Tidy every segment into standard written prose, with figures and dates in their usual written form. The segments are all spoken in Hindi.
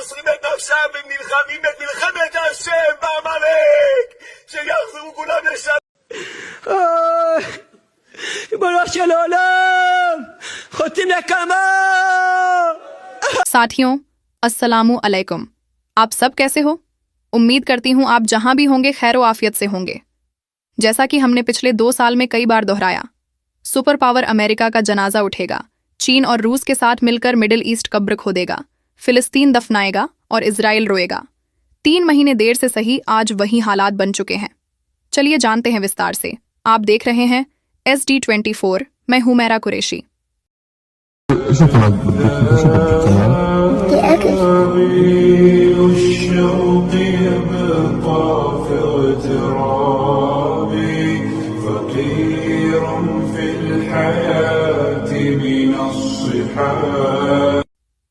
מוסרים את נפשם ונלחמים את מלחמת השם בעמלק, שיחזרו כולם לשם. ריבונו של עולם, חוטאים נקמה. साथियों, अस्सलामु अलैकुम। आप सब कैसे हो? उम्मीद करती हूँ आप जहां भी होंगे खैर व आफियत से होंगे। जैसा कि हमने पिछले 2 साल में कई बार दोहराया, सुपर पावर अमेरिका का जनाजा उठेगा, चीन और रूस के साथ मिलकर मिडिल ईस्ट कब्र खोदेगा, फिलिस्तीन दफनाएगा और इजराइल रोएगा। 3 महीने देर से सही आज वही हालात बन चुके हैं। चलिए जानते हैं विस्तार से। आप देख रहे हैं SD24। मैं हूं मैरा कुरैशी।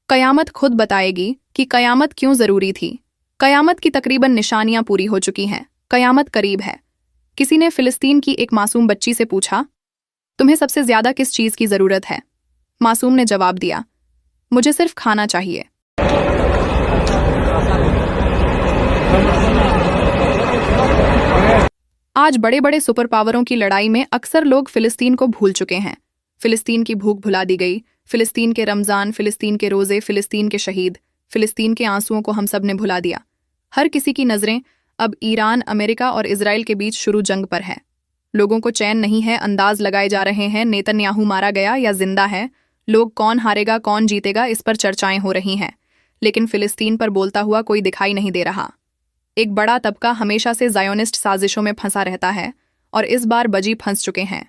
कयामत खुद बताएगी कि कयामत क्यों जरूरी थी। कयामत की तकरीबन निशानियां पूरी हो चुकी हैं। कयामत करीब है। किसी ने फिलिस्तीन की एक मासूम बच्ची से पूछा, तुम्हें सबसे ज्यादा किस चीज की जरूरत है? मासूम ने जवाब दिया, मुझे सिर्फ खाना चाहिए। आज बड़े बड़े सुपर पावरों की लड़ाई में अक्सर लोग फिलिस्तीन को भूल चुके हैं। फिलिस्तीन की भूख भुला दी गई। फिलिस्तीन के रमजान, फिलिस्तीन के रोजे, फिलिस्तीन के शहीद, फिलिस्तीन के आंसुओं को हम सब ने भुला दिया। हर किसी की नजरें अब ईरान, अमेरिका और इजराइल के बीच शुरू जंग पर है। लोगों को चैन नहीं है। अंदाज लगाए जा रहे हैं नेतन्याहू मारा गया या जिंदा है। लोग कौन हारेगा कौन जीतेगा इस पर चर्चाएं हो रही हैं, लेकिन फिलिस्तीन पर बोलता हुआ कोई दिखाई नहीं दे रहा। एक बड़ा तबका हमेशा से ज़ायोनिस्ट साजिशों में फंसा रहता है और इस बार बजी फंस चुके हैं।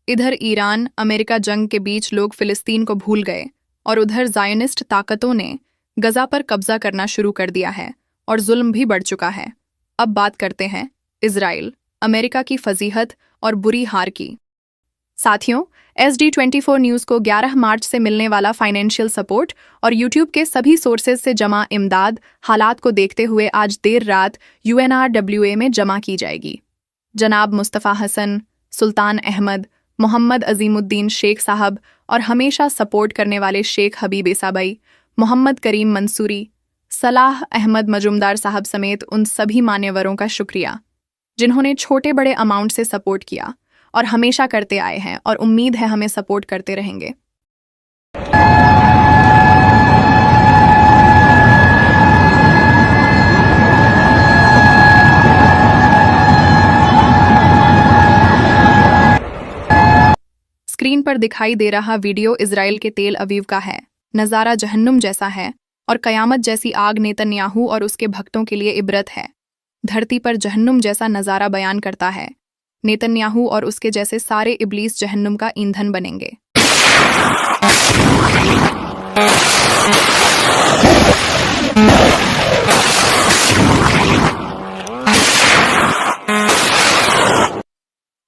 इधर ईरान अमेरिका जंग के बीच लोग फिलिस्तीन को भूल गए और उधर ज़ायोनिस्ट ताकतों ने गजा पर कब्जा करना शुरू कर दिया है और जुल्म भी बढ़ चुका है। अब बात करते हैं इजराइल, अमेरिका की फजीहत और बुरी हार की। साथियों, SD24 न्यूज़ को 11 मार्च से मिलने वाला फाइनेंशियल सपोर्ट और यूट्यूब के सभी सोर्सेज से जमा इमदाद हालात को देखते हुए आज देर रात UNRWA में जमा की जाएगी। जनाब मुस्तफ़ा हसन, सुल्तान अहमद, मोहम्मद अजीमुद्दीन शेख साहब और हमेशा सपोर्ट करने वाले शेख हबीब ईसाबाई, मोहम्मद करीम मंसूरी, सलाह अहमद मजुमदार साहब समेत उन सभी मान्यवरों का शुक्रिया जिन्होंने छोटे बड़े अमाउंट से सपोर्ट किया और हमेशा करते आए हैं और उम्मीद है हमें सपोर्ट करते रहेंगे। स्क्रीन पर दिखाई दे रहा वीडियो इजराइल के तेल अवीव का है। नज़ारा जहन्नुम जैसा है और कयामत जैसी आग नेतन्याहू और उसके भक्तों के लिए इबरत है। धरती पर जहन्नुम जैसा नज़ारा बयान करता है। नेतन्याहू और उसके जैसे सारे इब्लीस जहन्नुम का ईंधन बनेंगे।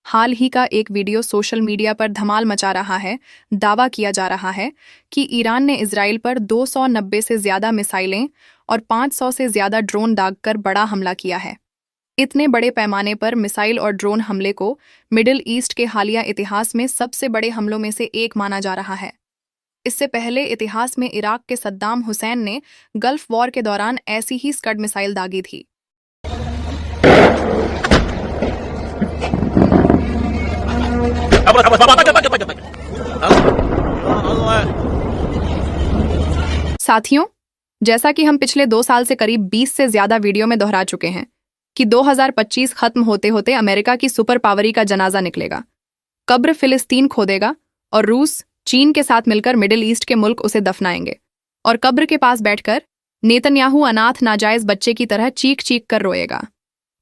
हाल ही का एक वीडियो सोशल मीडिया पर धमाल मचा रहा है। दावा किया जा रहा है कि ईरान ने इजराइल पर 290 से ज्यादा मिसाइलें और 500 से ज्यादा ड्रोन दागकर बड़ा हमला किया है। इतने बड़े पैमाने पर मिसाइल और ड्रोन हमले को मिडिल ईस्ट के हालिया इतिहास में सबसे बड़े हमलों में से एक माना जा रहा है। इससे पहले इतिहास में इराक के सद्दाम हुसैन ने गल्फ वॉर के दौरान ऐसी ही स्कड मिसाइल दागी थी। साथियों, जैसा कि हम पिछले 2 साल से करीब 20 से ज्यादा वीडियो में दोहरा चुके हैं कि 2025 खत्म होते होते अमेरिका की सुपर पावरी का जनाजा निकलेगा। कब्र फिलिस्तीन खोदेगा और रूस चीन के साथ मिलकर मिडिल ईस्ट के मुल्क उसे दफनाएंगे और कब्र के पास बैठकर नेतन्याहू अनाथ नाजायज बच्चे की तरह चीख चीख कर रोएगा।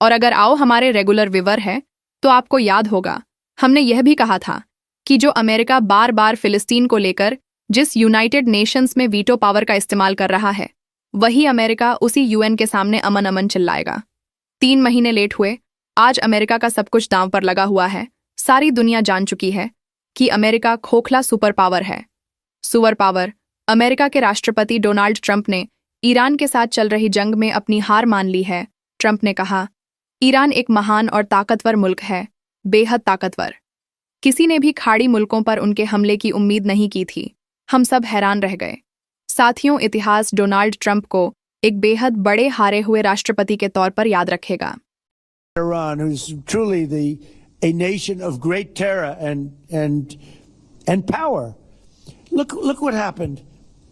और अगर आओ हमारे रेगुलर व्यूअर है तो आपको याद होगा हमने यह भी कहा था कि जो अमेरिका बार बार फिलिस्तीन को लेकर जिस यूनाइटेड नेशंस में वीटो पावर का इस्तेमाल कर रहा है, वही अमेरिका उसी UN के सामने अमन अमन चिल्लाएगा। 3 महीने लेट हुए, आज अमेरिका का सब कुछ दांव पर लगा हुआ है। सारी दुनिया जान चुकी है कि अमेरिका खोखला सुपर पावर है। सुपर पावर अमेरिका के राष्ट्रपति डोनाल्ड ट्रंप ने ईरान के साथ चल रही जंग में अपनी हार मान ली है। ट्रंप ने कहा, ईरान एक महान और ताकतवर मुल्क है, बेहद ताकतवर। किसी ने भी खाड़ी मुल्कों पर उनके हमले की उम्मीद नहीं की थी। हम सब हैरान रह गए। साथियों, इतिहास डोनाल्ड ट्रंप को एक बेहद बड़े हारे हुए राष्ट्रपति के तौर पर याद रखेगा। Iran, who's truly a nation of great terror and power. Look what happened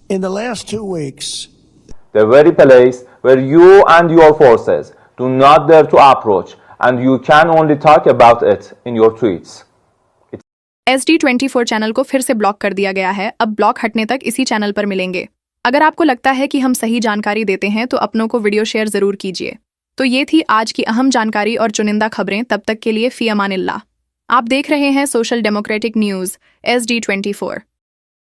in the last 2 weeks. The very place where you and your forces do not dare to approach, and you can only talk about it in your tweets. SD24 channel को फिर से ब्लॉक कर दिया गया है। अब ब्लॉक हटने तक इसी चैनल पर मिलेंगे। अगर आपको लगता है कि हम सही जानकारी देते हैं तो अपनों को वीडियो शेयर जरूर कीजिए। तो ये थी आज की अहम जानकारी और चुनिंदा खबरें। तब तक के लिए फी अमानिल्लाह। आप देख रहे हैं सोशल डेमोक्रेटिक न्यूज़ SD24।